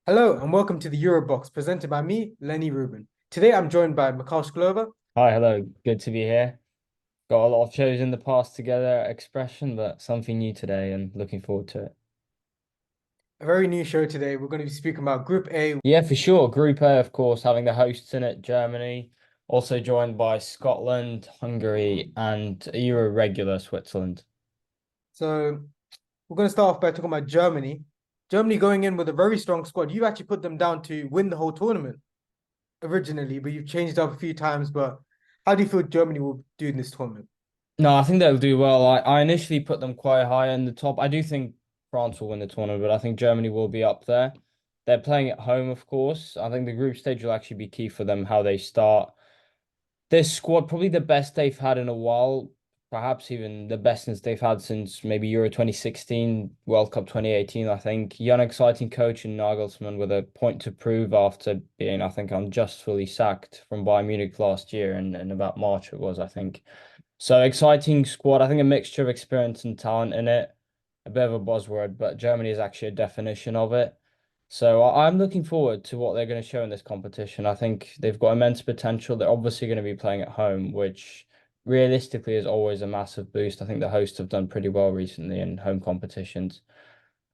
Hello and welcome to the Eurobox presented by me, Leny Ruban. Today I'm joined by Mikhail Shklover, Hi, hello. Good to be here. Got a lot of shows in the past together, Expression, but something new today and looking forward to it. a very new show today. We're going to be speaking about Group A. Yeah, for sure. Group A, of course, having the hosts in it, Germany, also joined by Scotland, Hungary, and a Euro regular Switzerland. So we're going to start off by talking about Germany. Germany going in with a very strong squad. You've actually put them down to win the whole tournament originally, but you've changed up a few times. But how do you feel Germany will do in this tournament? No, I think they'll do well. I initially put them quite high in the top. I do think France will win the tournament, but I think Germany will be up there. They're playing at home, of course. I think the group stage will actually be key for them, how they start. This squad, probably the best they've had in a while, perhaps even the best since they've had since maybe Euro 2016, World Cup 2018, I think. Young, exciting coach in Nagelsmann with a point to prove after being, I think, unjustly sacked from Bayern Munich last year in about March it was, I think. So exciting squad. I think a mixture of experience and talent in it. A bit of a buzzword, but Germany is actually a definition of it. So I'm looking forward to what they're going to show in this competition. I think they've got immense potential. They're obviously going to be playing at home, which realistically is always a massive boost. I think the hosts have done pretty well recently in home competitions.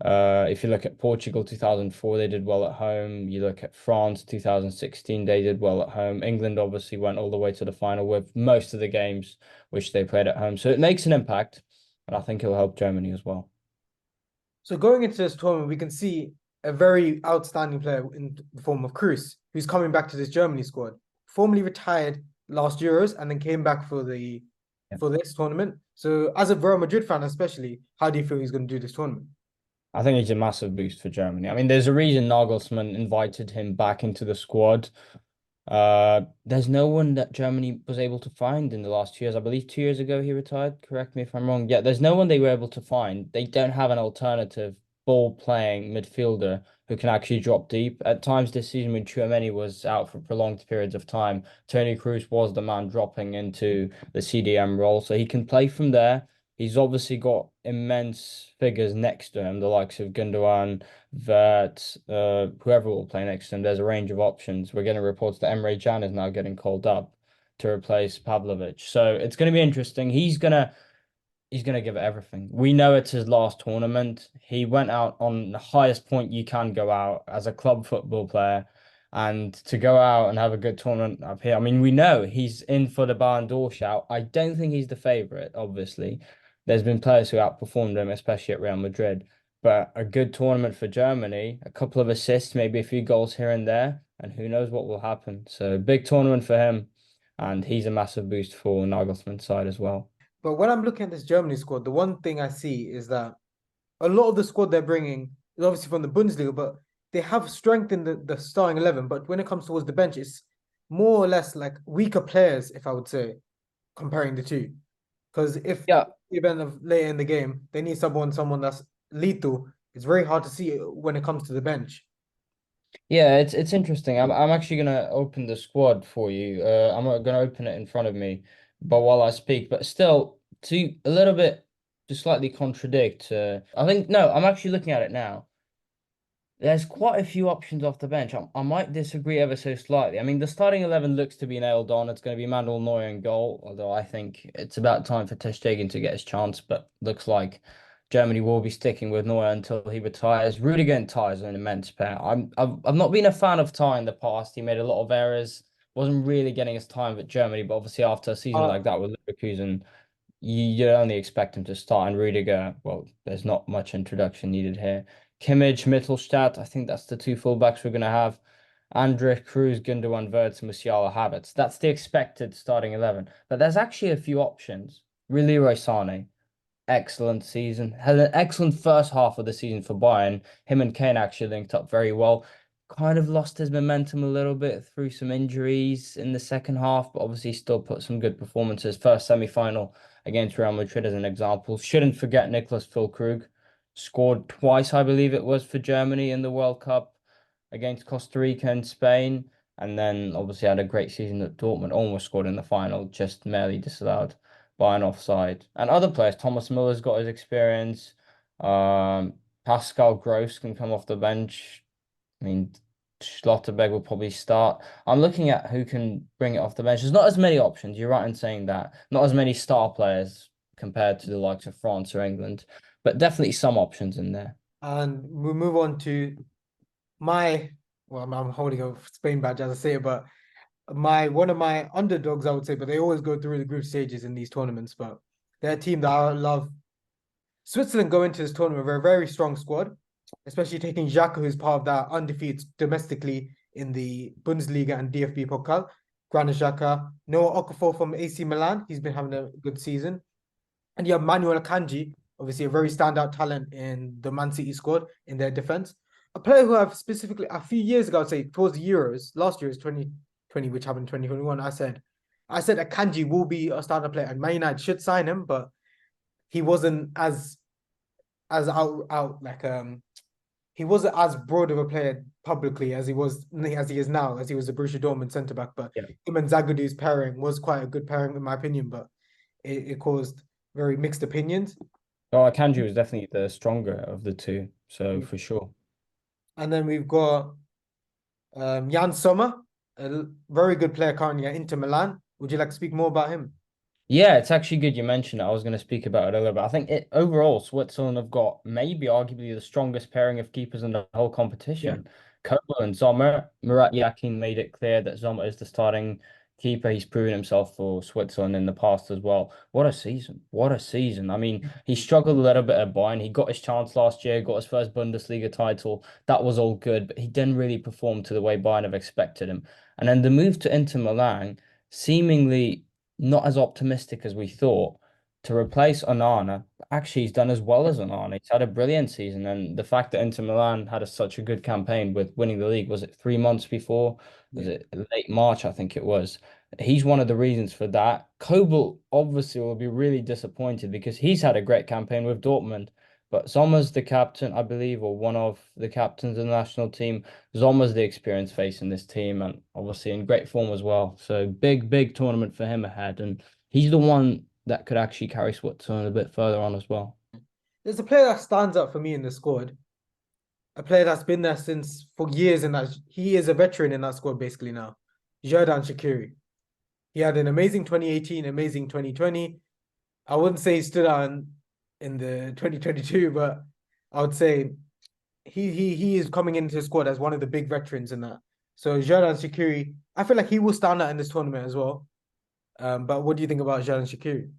If you look at Portugal 2004, they did well at home. You look at France 2016, they did well at home. England obviously went all the way to the final with most of the games which they played at home. So it makes an impact, and I think it'll help Germany as well. So going into this tournament, we can see a very outstanding player in the form of Cruz, who's coming back to this Germany squad. Formerly retired last Euros and then came back for this tournament. So as a Real Madrid fan, especially, how do you feel he's going to do this tournament? I think it's a massive boost for Germany. I mean, there's a reason Nagelsmann invited him back into the squad. There's no one that Germany was able to find in the last 2 years. I believe 2 years ago he retired. Correct me if I'm wrong. Yeah, there's no one they were able to find. They don't have an alternative ball playing midfielder who can actually drop deep. At times this season when Tchouaméni was out for prolonged periods of time, Toni Kroos was the man dropping into the CDM role. So he can play from there. He's obviously got immense figures next to him, the likes of Gundogan, that whoever will play next to him, there's a range of options. We're getting reports that Emre Can is now getting called up to replace Pavlovic. So it's going to be interesting. He's gonna give it everything. We know it's his last tournament. He went out on the highest point you can go out as a club football player. And to go out and have a good tournament up here, I mean, we know he's in for the Ballon d'Or shout. I don't think he's the favorite, obviously. There's been players who outperformed him, especially at Real Madrid. But a good tournament for Germany, a couple of assists, maybe a few goals here and there, and who knows what will happen. So big tournament for him, and he's a massive boost for Nagelsmann's side as well. But when I'm looking at this Germany squad, the one thing I see is that a lot of the squad they're bringing is obviously from the Bundesliga, but they have strength in the starting 11. But when it comes towards the bench, it's more or less like weaker players, if I would say, comparing the two. Because if Yeah, even of later in the game, they need someone that's lethal. It's very hard to see when it comes to the bench. yeah, it's interesting. I'm actually gonna open the squad for you. I'm gonna open it in front of me, but while I speak, but still to a little bit to slightly contradict. I think no, I'm actually looking at it now. There's quite a few options off the bench. I might disagree ever so slightly. I mean, the starting 11 looks to be nailed on. It's going to be Manuel Neuer in goal, although I think it's about time for Ter Stegen to get his chance, but looks like Germany will be sticking with Neuer until he retires. Rudiger and Ty is an immense pair. I've not been a fan of Ty in the past. He made a lot of errors, wasn't really getting his time at Germany, but obviously after a season Uh, like that with Leverkusen, you only expect him to start. And Rudiger, well, there's not much introduction needed here. Kimmich, Mittelstadt, I think that's the two fullbacks we're going to have. Andrich, Cruz, Gundogan, Wirtz, Musiala, Havertz. That's the expected starting 11. But there's actually a few options. Leroy Sané, excellent season. Had an excellent first half of the season for Bayern. Him and Kane actually linked up very well. Kind of lost his momentum a little bit through some injuries in the second half, but obviously still put some good performances. First semi-final against Real Madrid as an example. Shouldn't forget Nicholas Füllkrug. Scored twice, I believe it was, for Germany in the World Cup against Costa Rica and Spain. And then obviously had a great season at Dortmund, almost scored in the final, just merely disallowed by an offside. And other players, Thomas Miller's got his experience. Pascal Gross can come off the bench. I mean, Schlotterbeck will probably start. I'm looking at who can bring it off the bench. There's not as many options. You're right in saying that. Not as many star players compared to the likes of France or England, but definitely some options in there. And we'll move on to my, well, I'm holding a Spain badge as I say it, but my one of my underdogs, I would say, but they always go through the group stages in these tournaments. But they're a team that I love. Switzerland go into this tournament with a very strong squad, especially taking Xhaka, who's part of that undefeated domestically in the Bundesliga and DFB Pokal. Granit Xhaka, Noah Okafor from AC Milan, he's been having a good season. And you have Manuel Akanji, obviously a very standout talent in the Man City squad in their defense. A player who I've specifically a few years ago, I'd say towards the Euros, last year is 2020, which happened in 2021. I said Akanji will be a starter player and Man United should sign him, but he wasn't as out like he wasn't as broad of a player publicly as he is now, as he was the Borussia Dortmund centre back. But Yeah. him and Zagadou's pairing was quite a good pairing in my opinion, but it caused very mixed opinions. Oh, Akanji was definitely the stronger of the two, so for sure. And then we've got Jan Sommer, a very good player currently at Inter Milan. Would you like to speak more about him? Yeah, it's actually good you mentioned it. I was going to speak about it a little bit. I think overall, Switzerland have got maybe arguably the strongest pairing of keepers in the whole Yeah. competition. Kobel and Sommer. Murat Yakin made it clear that Sommer is the starting keeper. He's proven himself for Switzerland in the past as well. What a season. What a season. I mean, he struggled a little bit at Bayern. He got his chance last year, got his first Bundesliga title. That was all good, but he didn't really perform to the way Bayern have expected him. And then the move to Inter Milan, seemingly not as optimistic as we thought to replace Onana. Actually, he's done as well as Onana. He's had a brilliant season, and the fact that Inter Milan had such a good campaign with winning the league, was it 3 months before? Was Yeah. it late March? I think it was. He's one of the reasons for that. Kobel obviously will be really disappointed because he's had a great campaign with Dortmund. But Sommer's the captain, I believe, or one of the captains of the national team. Sommer's the experience facing this team and obviously in great form as well. So big tournament for him ahead. And he's the one that could actually carry Switzerland a bit further on as well. There's a player that stands out for me in the squad, a player that's been there since for years, and that he is a veteran in that squad basically now. Xherdan Shaqiri. He had an amazing 2018, amazing 2020. I wouldn't say he stood out in the 2022, but I would say he is coming into the squad as one of the big veterans in that. So Xherdan Shaqiri, I feel like he will stand out in this tournament as well. But what do you think about Xherdan Shaqiri?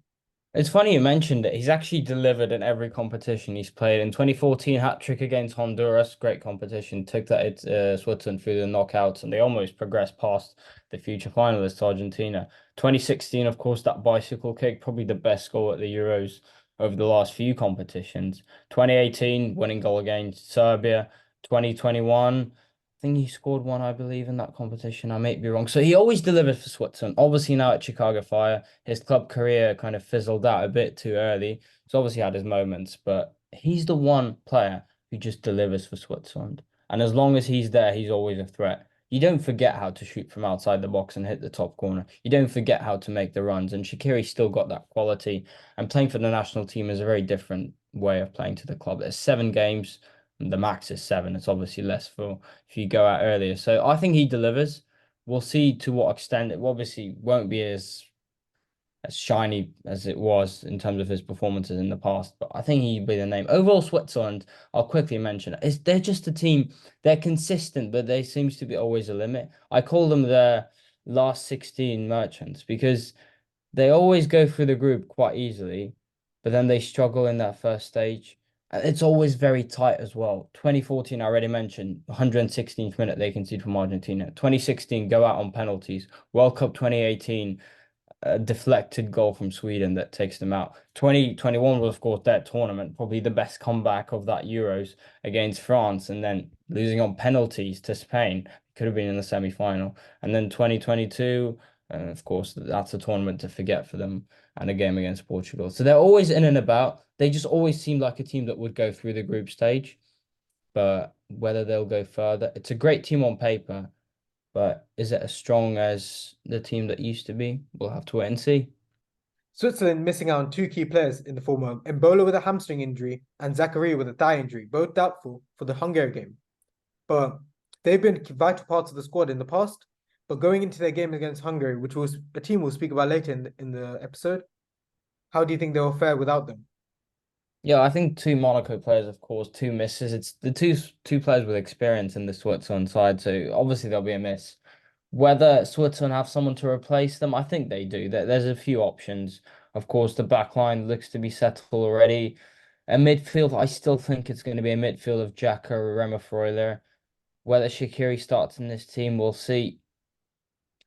It's funny you mentioned it. He's actually delivered in every competition he's played. In 2014, hat-trick against Honduras, great competition. Took that Switzerland through the knockouts, and they almost progressed past the future finalists, Argentina. 2016, of course, that bicycle kick, probably the best goal at the Euros over the last few competitions. 2018, winning goal against Serbia. 2021, think he scored one, I believe, in that competition. I may be wrong. So he always delivered for Switzerland. Obviously, now at Chicago Fire, his club career kind of fizzled out a bit too early. He's obviously had his moments, but he's the one player who just delivers for Switzerland. And as long as he's there, he's always a threat. You don't forget how to shoot from outside the box and hit the top corner. You don't forget how to make the runs. And Shaqiri's still got that quality. And playing for the national team is a very different way of playing to the club. There's 7 games. The max is 7. It's obviously less for if you go out earlier. So I think he delivers. We'll see to what extent. It obviously won't be as shiny as it was in terms of his performances in the past, but I think he'd be the name. Overall, Switzerland, I'll quickly mention, is they're just a team. They're consistent, but there seems to be always a limit. I call them the last 16 merchants because they always go through the group quite easily, but then they struggle in that first stage. It's always very tight as well. 2014, I already mentioned, 116th minute they concede from Argentina. 2016, go out on penalties. World Cup 2018, a deflected goal from Sweden that takes them out. 2021 was, of course, that tournament, probably the best comeback of that Euros against France, and then losing on penalties to Spain. Could have been in the semi-final. And then 2022, and of course, that's a tournament to forget for them, and a game against Portugal. So they're always in and about. They just always seem like a team that would go through the group stage, but whether they'll go further, it's a great team on paper, but is it as strong as the team that used to be? We'll have to wait and see. Switzerland missing out on two key players in the form of Ebola with a hamstring injury and Zachary with a thigh injury, both doubtful for the Hungary game. But they've been vital parts of the squad in the past, but going into their game against Hungary, which was a team we'll speak about later in the episode, how do you think they will fare without them? Yeah, I think two Monaco players, of course, two misses. It's the two players with experience in the Switzerland side, so obviously there'll be a miss. Whether Switzerland have someone to replace them, I think they do. There's a few options. Of course, the back line looks to be settled already. And midfield, I still think it's going to be a midfield of Xhaka or Remo Freuler. Whether Shaqiri starts in this team, we'll see.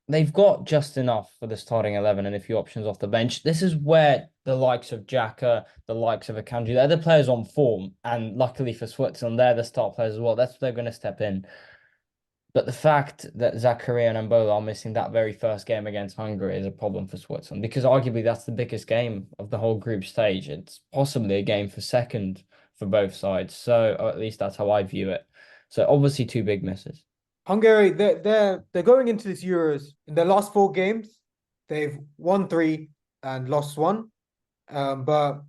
They've got just enough for the starting 11 and a few options off the bench. This is where the likes of Xhaka, the likes of Akanji, they're the players on form. And luckily for Switzerland, they're the start players as well. That's where they're going to step in. But the fact that Zakaria and Mbola are missing that very first game against Hungary is a problem for Switzerland because arguably that's the biggest game of the whole group stage. It's possibly a game for second for both sides. So, or at least that's how I view it. So obviously two big misses. Hungary, they're going into this Euros in their last four games. They've won three and lost one. But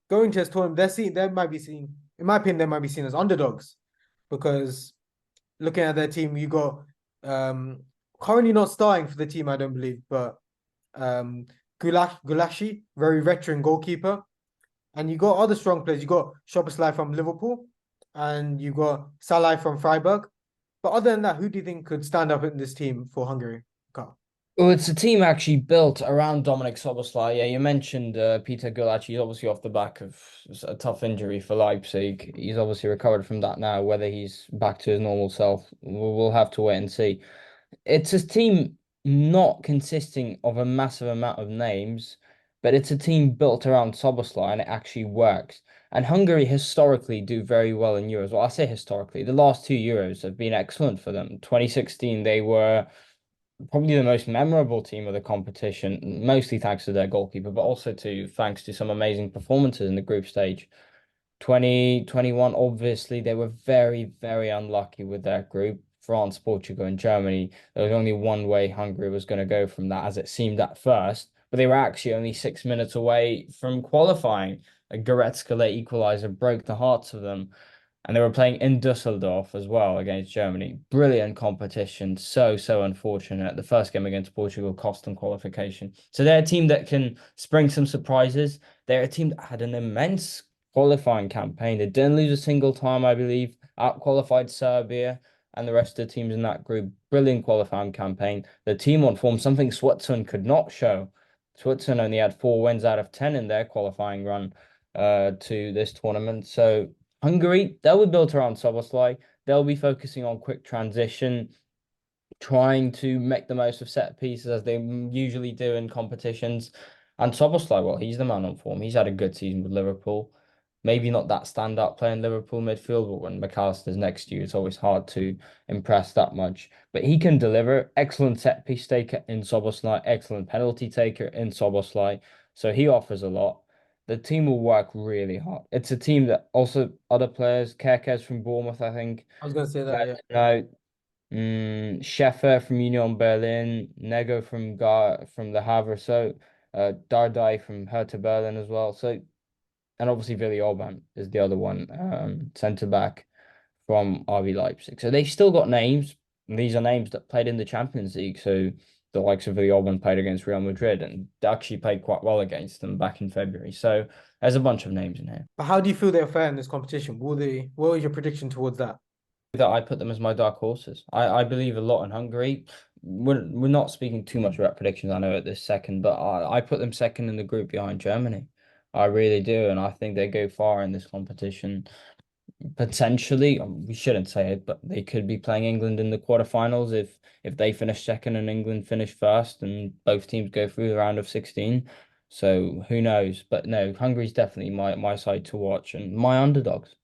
going to this tournament, they might be seen, in my opinion, they might be seen as underdogs because looking at their team, you got currently not starting for the team, I don't believe, but Gulashi, very veteran goalkeeper, and you got other strong players. You got Szoboszlai from Liverpool, and you got Salai from Freiburg. But other than that, who do you think could stand up in this team for Hungary? Carl? Well, it's a team actually built around Dominic Szoboszlai. Yeah, you mentioned Peter Gulácsi. He's obviously off the back of a tough injury for Leipzig. He's obviously recovered from that now. Whether he's back to his normal self, we'll have to wait and see. It's a team not consisting of a massive amount of names, but it's a team built around Szoboszlai and it actually works. And Hungary historically do very well in Euros. Well, I say historically, the last two Euros have been excellent for them. 2016, they were probably the most memorable team of the competition, mostly thanks to their goalkeeper, but also to thanks to some amazing performances in the group stage. 2021, obviously, they were very, very unlucky with their group. France, Portugal, and Germany. There was only one way Hungary was going to go from that, as it seemed at first. But they were actually only 6 minutes away from qualifying. A Goretzka late equalizer broke the hearts of them. And they were playing in Dusseldorf as well against Germany. Brilliant competition. So, so unfortunate. The first game against Portugal cost them qualification. So they're a team that can spring some surprises. They're a team that had an immense qualifying campaign. They didn't lose a single time, I believe. Out qualified Serbia and the rest of the teams in that group. Brilliant qualifying campaign. The team on form, something Switzerland could not show. Switzerland only had 4 wins out of 10 in their qualifying run to this tournament. So Hungary, they'll be built around Szoboszlai. They'll be focusing on quick transition, trying to make the most of set pieces as they usually do in competitions. And Szoboszlai, well, he's the man on form. He's had a good season with Liverpool. Maybe not that standout player in Liverpool midfield, but when McAllister's next to you, it's always hard to impress that much. But he can deliver. Excellent set piece taker in Szoboszlai, excellent penalty taker in Szoboszlai. So he offers a lot. The team will work really hard. It's a team that also other players, Kerkez from Bournemouth, I think. I was gonna say that, yeah. No, Schäfer from Union Berlin, Nego from the Havre, so Dardai from Hertha Berlin as well. So and obviously Willi Orban is the other one, centre back from RB Leipzig. So they've still got names. And these are names that played in the Champions League. So the likes of Willi Orban played against Real Madrid and they actually played quite well against them back in February. So there's a bunch of names in here. But how do you feel they'll fare in this competition? Will they? What is your prediction towards that? That I put them as my dark horses. I believe a lot in Hungary. We're not speaking too much about predictions, I know at this second, but I put them second in the group behind Germany. I really do, and I think they go far in this competition. Potentially, we shouldn't say it, but they could be playing England in the quarterfinals if they finish second and England finish first, and both teams go through the round of 16. So who knows? But no, Hungary's definitely my side to watch and my underdogs.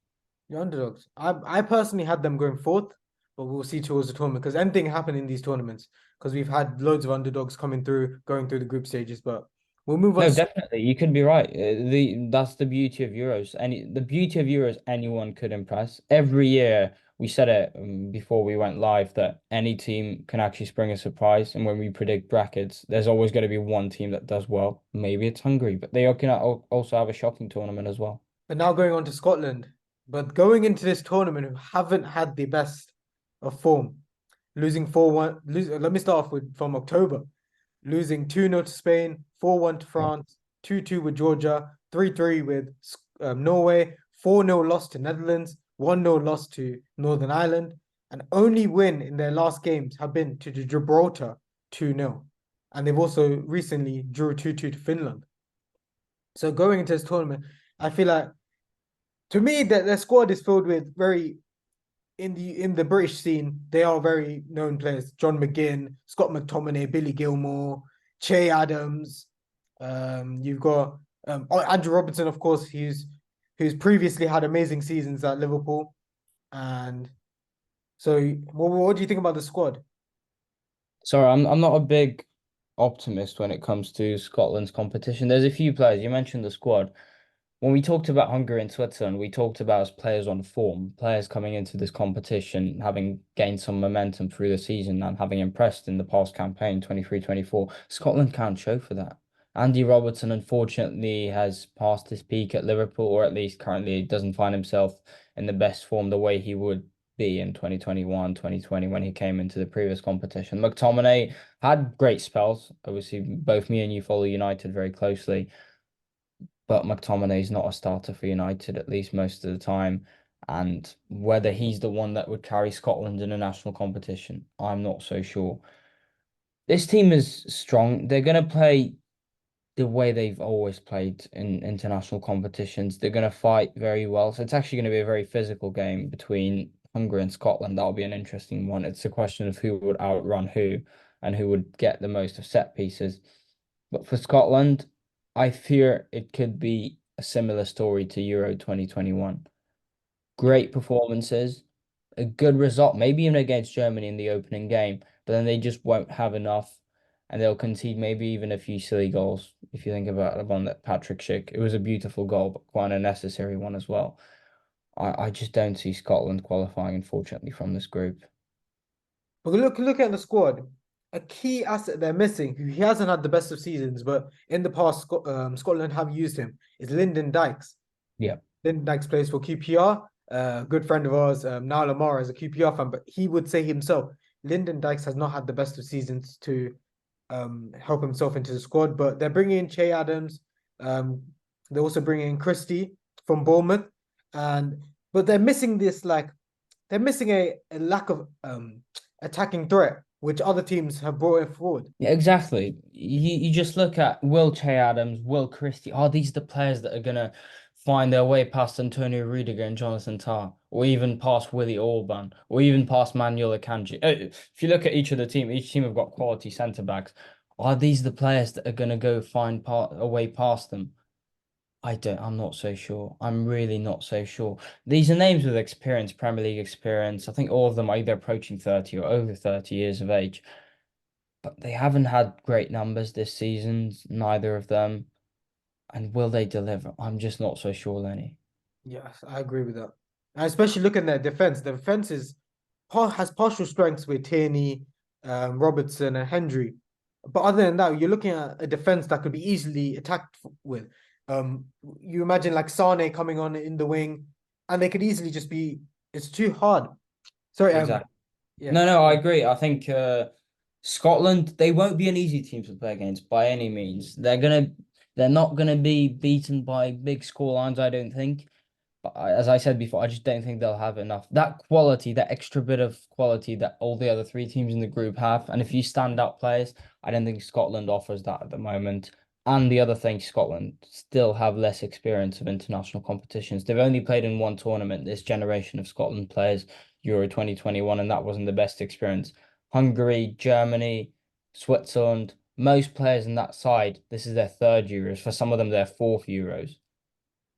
Your underdogs. I personally had them going fourth, but we'll see towards the tournament because anything can happen in these tournaments because we've had loads of underdogs coming through, going through the group stages. But we'll move on No, to definitely. You could be right. That's the beauty of Euros. The beauty of Euros, anyone could impress. Every year, we said it before we went live that any team can actually spring a surprise. And when we predict brackets, there's always going to be one team that does well. Maybe it's Hungary, but they can also have a shocking tournament as well. but now going on to Scotland. But going into this tournament, who haven't had the best. of form, losing 4-1. Let me start off with from October, losing 2-0 to Spain, 4-1 to Yeah. France, 2-2 with Georgia, 3-3 with Norway, 4-0 loss to Netherlands, 1-0 loss to Northern Ireland, and only win in their last games have been to the Gibraltar 2-0. And they've also recently drew 2-2 to Finland. So going into this tournament, I feel like to me that their squad is filled with very in the British scene, they are very known players. John McGinn, Scott McTominay, Billy Gilmore, Che Adams. You've got Andrew Robertson, of course, who's previously had amazing seasons at Liverpool. And so, what do you think about the squad? Sorry, I'm not a big optimist when it comes to Scotland's competition. There's a few players. You mentioned the squad. When we talked about Hungary and Switzerland, we talked about as players on form, players coming into this competition, having gained some momentum through the season and having impressed in the past campaign, 23-24. Scotland can't show for that. Andy Robertson, unfortunately, has passed his peak at Liverpool, or at least currently doesn't find himself in the best form the way he would be in 2021, 2020 when he came into the previous competition. McTominay had great spells. Obviously, both me and you follow United very closely, but McTominay's not a starter for United, at least most of the time. And whether he's the one that would carry Scotland in a national competition, I'm not so sure. This team is strong. They're going to play the way they've always played in international competitions. They're going to fight very well. So it's actually going to be a very physical game between Hungary and Scotland. That'll be an interesting one. It's a question of who would outrun who and who would get the most of set pieces. But for Scotland, I fear it could be a similar story to Euro 2021. Yeah. Great performances, a good result, maybe even against Germany in the opening game, but then they just won't have enough and they'll concede maybe even a few silly goals. If you think about the one that Patrick Schick, it was a beautiful goal, but quite a necessary one as well. I just don't see Scotland qualifying, unfortunately, from this group. But look at the squad. A key asset they're missing, who he hasn't had the best of seasons, but in the past, Scotland have used him, is Lyndon Dykes. Yeah, Lyndon Dykes plays for QPR. A good friend of ours, Niall Amara, is a QPR fan, but he would say himself, Lyndon Dykes has not had the best of seasons to help himself into the squad. But they're bringing in Che Adams. Um, they're also bringing in Christie from Bournemouth, and but they're missing this like they're missing a lack of attacking threat, which other teams have brought it forward. yeah, exactly. You just look at Will Che Adams, Will Christie. Are these the players that are gonna find their way past Antonio Rudiger and Jonathan Tah, or even past Willie Orban, or even past Manuel Akanji? If you look at each team have got quality centre backs. Are these the players that are gonna go find a way past them? I'm not so sure. I'm really not so sure. These are names with experience, Premier League experience. I think all of them are either approaching 30 or over 30 years of age, but they haven't had great numbers this season, neither of them. And will they deliver? I'm just not so sure, Lenny. Yes, I agree with that. And especially looking at their defense. The defense has partial strengths with Tierney, Robertson, and Hendry. But other than that, you're looking at a defense that could be easily attacked with. You imagine like Sane coming on in the wing, and they could easily just be. It's too hard. Sorry. Exactly. Yeah, No, I agree. I think Scotland, they won't be an easy team to play against by any means. They're not gonna be beaten by big score lines, I don't think. But as I said before, I just don't think they'll have enough. That quality, that extra bit of quality that all the other three teams in the group have. And if you stand out players, I don't think Scotland offers that at the moment. And the other thing, Scotland still have less experience of international competitions. They've only played in one tournament, this generation of Scotland players, Euro 2021, and that wasn't the best experience. Hungary, Germany, Switzerland, most players in that side, this is their third Euros. For some of them, their fourth Euros.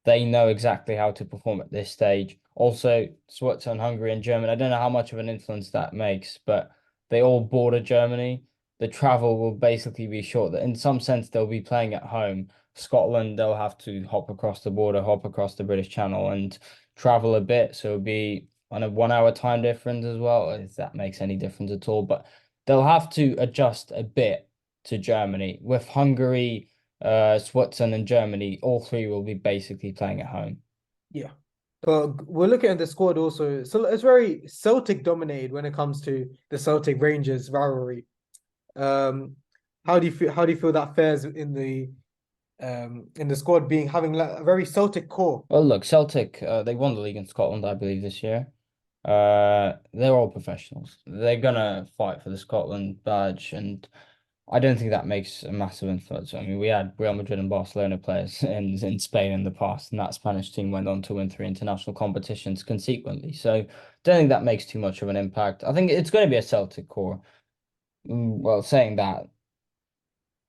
They know exactly how to perform at this stage. Also, Switzerland, Hungary, and Germany. I don't know how much of an influence that makes, but they all border Germany. The travel will basically be short. That in some sense they'll be playing at home. Scotland, they'll have to hop across the border, hop across the British Channel, and travel a bit. So it'll be on a 1 hour time difference as well, if that makes any difference at all. But they'll have to adjust a bit to Germany. With Hungary, Switzerland and Germany, all three will be basically playing at home. yeah. But we're looking at the squad also. So it's very Celtic dominated when it comes to the Celtic Rangers rivalry. Um, how do you feel that fares in the squad being having like a very Celtic core? Well, look, Celtic, they won the league in Scotland, I believe, this year. They're all professionals. They're gonna fight for the Scotland badge, and I don't think that makes a massive influence. I mean, we had Real Madrid and Barcelona players in Spain in the past, and that Spanish team went on to win three international competitions consequently. So, don't think that makes too much of an impact. I think it's going to be a Celtic core. Well, saying that,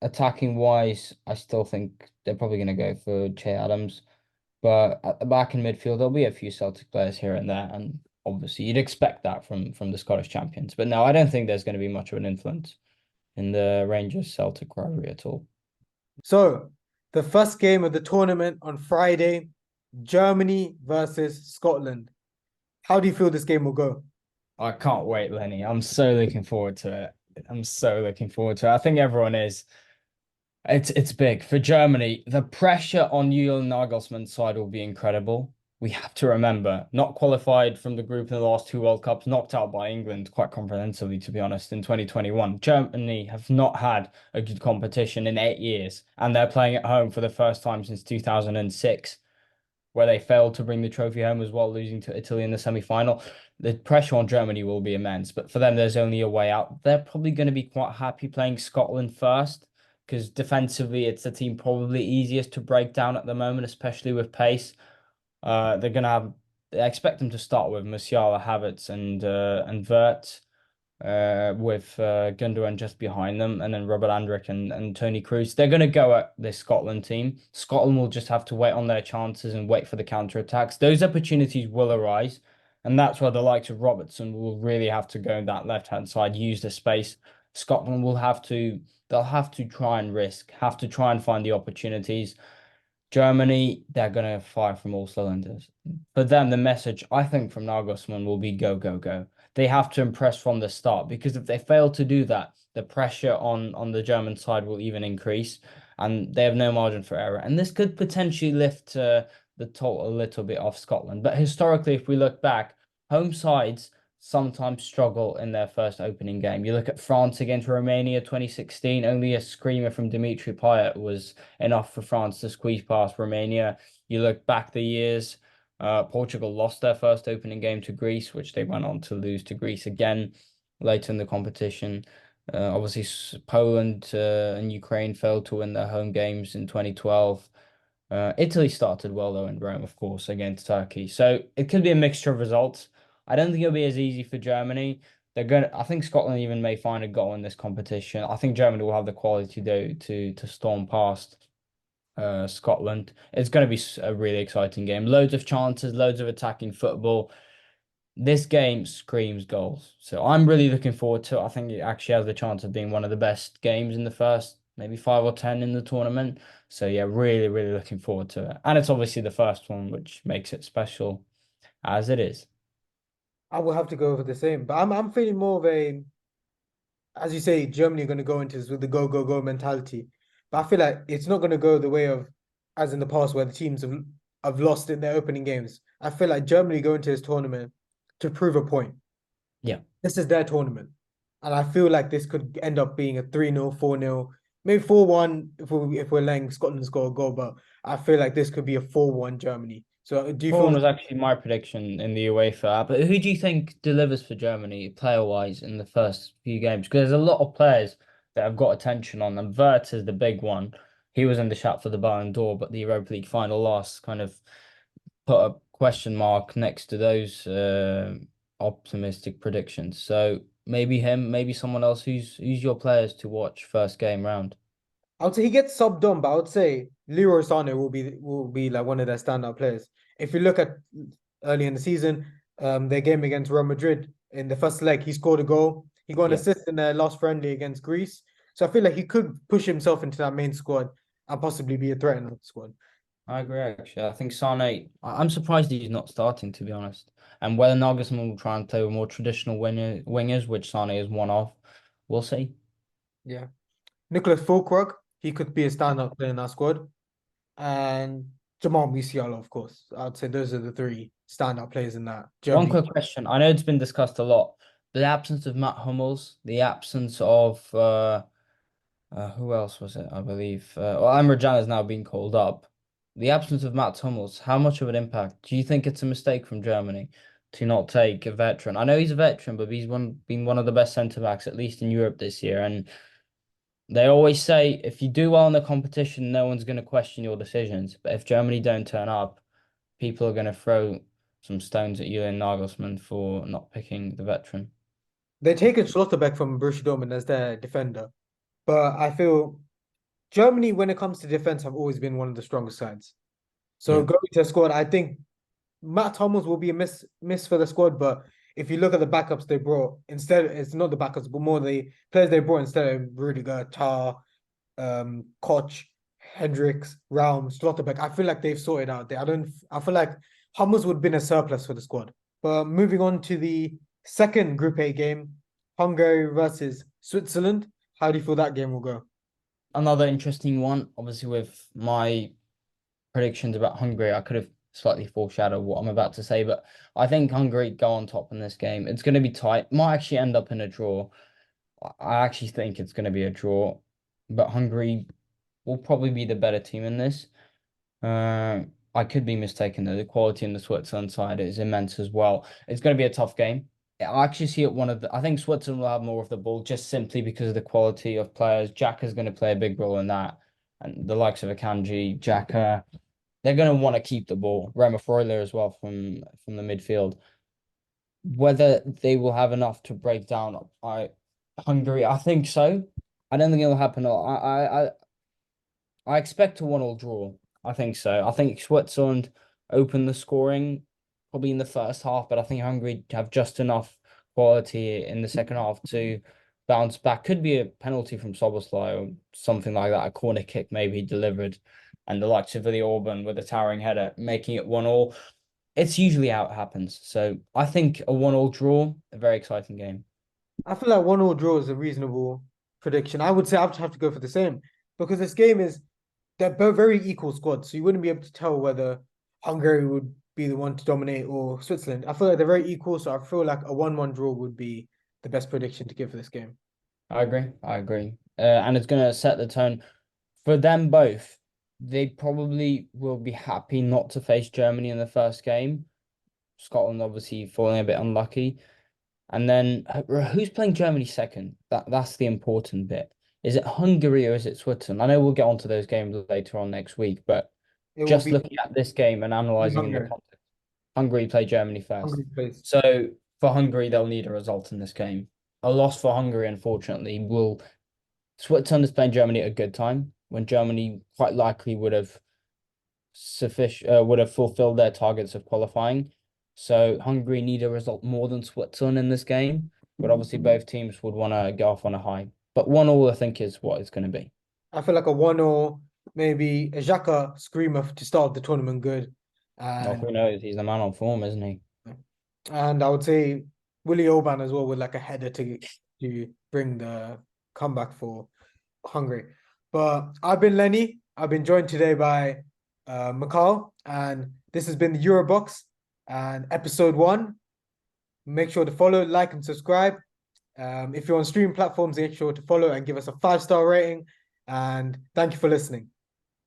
attacking wise, I still think they're probably going to go for Che Adams. But at the back in midfield, there'll be a few Celtic players here and there, and obviously you'd expect that from the Scottish champions. But no, I don't think there's going to be much of an influence in the Rangers Celtic rivalry at all. So the first game of the tournament on Friday, Germany versus Scotland. How do you feel this game will go? I can't wait, Lenny. I'm so looking forward to it. I'm so looking forward to it. I think everyone is. It's big for Germany. The pressure on Julian Nagelsmann's side will be incredible. We have to remember, not qualified from the group in the last two World Cups, knocked out by England quite comprehensively, to be honest, in 2021. Germany have not had a good competition in 8 years, and they're playing at home for the first time since 2006, where they failed to bring the trophy home as well, losing to Italy in the semi-final. The pressure on Germany will be immense, but for them, there's only a way out. They're probably going to be quite happy playing Scotland first, because defensively, it's the team probably easiest to break down at the moment, especially with pace. They're going to have. I expect them to start with Musiala, Havertz, and Wirtz, with Gundogan just behind them, and then Robert Andrich and Tony Cruz. They're going to go at this Scotland team. Scotland will just have to wait on their chances and wait for the counter attacks. Those opportunities will arise, and that's where the likes of Robertson will really have to go in that left-hand side, use the space. Scotland will have to. They'll have to try and risk, have to try and find the opportunities. Germany, they're going to fire from all cylinders. But then the message, I think, from Nagelsmann will be go, go, go. They have to impress from the start, because if they fail to do that, the pressure on the German side will even increase, and they have no margin for error. And this could potentially lift the total a little bit off Scotland. But historically, if we look back, home sides sometimes struggle in their first opening game. You look at France against Romania 2016, only a screamer from Dimitri Payet was enough for France to squeeze past Romania. You look back the years, Portugal lost their first opening game to Greece, which they went on to lose to Greece again later in the competition. Obviously, Poland and Ukraine failed to win their home games in 2012. Italy started well, though, in Rome, of course, against Turkey. So it could be a mixture of results. I don't think it'll be as easy for Germany. I think Scotland even may find a goal in this competition. I think Germany will have the quality though to storm past Scotland. It's going to be a really exciting game. Loads of chances, loads of attacking football. This game screams goals. So I'm really looking forward to it. I think it actually has the chance of being one of the best games in the first maybe 5 or 10 in the tournament. So yeah, really, really looking forward to it. And it's obviously the first one, which makes it special as it is. I will have to go over the same, but I'm feeling more of a, as you say, Germany are going to go into this with the go go go mentality. But I feel like it's not going to go the way of as in the past where the teams have lost in their opening games. I feel like Germany go into this tournament to prove a point. Yeah. This is their tournament. And I feel like this could end up being a 3-0, 4-0, maybe 4-1 if we're letting Scotland score a goal, but I feel like this could be a 4-1 Germany. So do you feel Horn like was actually my prediction in the UEFA app. But who do you think delivers for Germany player-wise in the first few games? Because there's a lot of players that have got attention on them. Wirtz is the big one. He was in the shout for the Ballon d'Or, but the Europa League final loss kind of put a question mark next to those optimistic predictions. So maybe him, maybe someone else. Who's your players to watch first game round? I would say he gets subbed on, but I would say Leroy Sané will be like one of their standout players. If you look at early in the season, their game against Real Madrid in the first leg, he scored a goal. He got an Yeah. assist in their last friendly against Greece. So I feel like he could push himself into that main squad and possibly be a threat in that squad. I agree, actually. I think Sane, I'm surprised he's not starting, to be honest. And whether Nagelsmann will try and play with more traditional wingers, which Sane is one of, we'll see. Yeah. Nicholas Fulkrug, he could be a standout player in that squad. And Jamal Musiala, of course. I'd say those are the three standout players in that One Germany. quick question. I know it's been discussed a lot. The absence of Matt Hummels, the absence of who else was it? I believe. Well, Emre Can has now been called up. The absence of Matt Hummels, how much of an impact? Do you think it's a mistake from Germany to not take a veteran? I know he's a veteran, but been one of the best centre backs, at least in Europe this year. And they always say if you do well in the competition, no one's going to question your decisions. But if Germany don't turn up, people are going to throw some stones at Julian Nagelsmann for not picking the veteran. They're taking Schlotterbeck from Borussia Dortmund as their defender, but I feel Germany, when it comes to defense, have always been one of the strongest sides. So Yeah. going to a squad, I think Matt Thomas will be a miss for the squad, but if you look at the backups they brought, instead it's not the backups, but more the players they brought instead of Rudiger, Tar, Koch, Hendricks, Raum, Schlotterbeck. I feel like they've sorted out there. I feel like Hummels would have been a surplus for the squad. But moving on to the second Group A game, Hungary versus Switzerland. How do you feel that game will go? Another interesting one, obviously, with my predictions about Hungary, I could have slightly foreshadowed what I'm about to say, but I think Hungary go on top in this game. It's going to be tight. Might actually end up in a draw. I actually think it's going to be a draw, but Hungary will probably be the better team in this. Uh, I could be mistaken though. The quality in the Switzerland side is immense as well. It's going to be a tough game. I actually see it one of the. I think Switzerland will have more of the ball just simply because of the quality of players. Jack is going to play a big role in that, and the likes of Akanji, Xhaka, they're going to want to keep the ball. Rema Freuler as well from the midfield. Whether they will have enough to break down Hungary, I think so. I don't think it'll happen. I expect a 1-1 draw. I think so. I think Switzerland open the scoring probably in the first half, but I think Hungary have just enough quality in the second half to bounce back. Could be a penalty from Soboslai or something like that, a corner kick maybe delivered, and the likes of Willi Orban with a towering header, making it 1-1. It's usually how it happens. So I think a 1-1 draw, a very exciting game. I feel like 1-1 draw is a reasonable prediction. I would say I would have to go for the same because this game is they're both very equal squads, so you wouldn't be able to tell whether Hungary would be the one to dominate or Switzerland. I feel like they're very equal, so I feel like a 1-1 draw would be the best prediction to give for this game. I agree. I agree. And it's going to set the tone for them both. They probably will be happy not to face Germany in the first game. Scotland obviously falling a bit unlucky. And then who's playing Germany second? That's the important bit. Is it Hungary or is it Switzerland? I know we'll get onto those games later on next week, but It will just be looking at this game and analysing in the Hungary. context, Hungary play Germany first. Hungary plays. So for Hungary, they'll need a result in this game. A loss for Hungary, unfortunately, will Switzerland is playing Germany at a good time when Germany quite likely would have fulfilled their targets of qualifying. So Hungary need a result more than Switzerland in this game, but obviously both teams would want to go off on a high. But 1-1, I think, is what it's going to be. I feel like a 1-0, maybe a Xhaka screamer to start the tournament good. Well, And who knows? He's the man on form, isn't he? and I would say Willie Orban as well with like a header to bring the comeback for Hungary. But I've been Lenny. I've been joined today by Mikhail, and this has been the Eurobox and episode 1. Make sure to follow, like, and subscribe. If you're on streaming platforms, make sure to follow and give us a 5-star rating. And thank you for listening.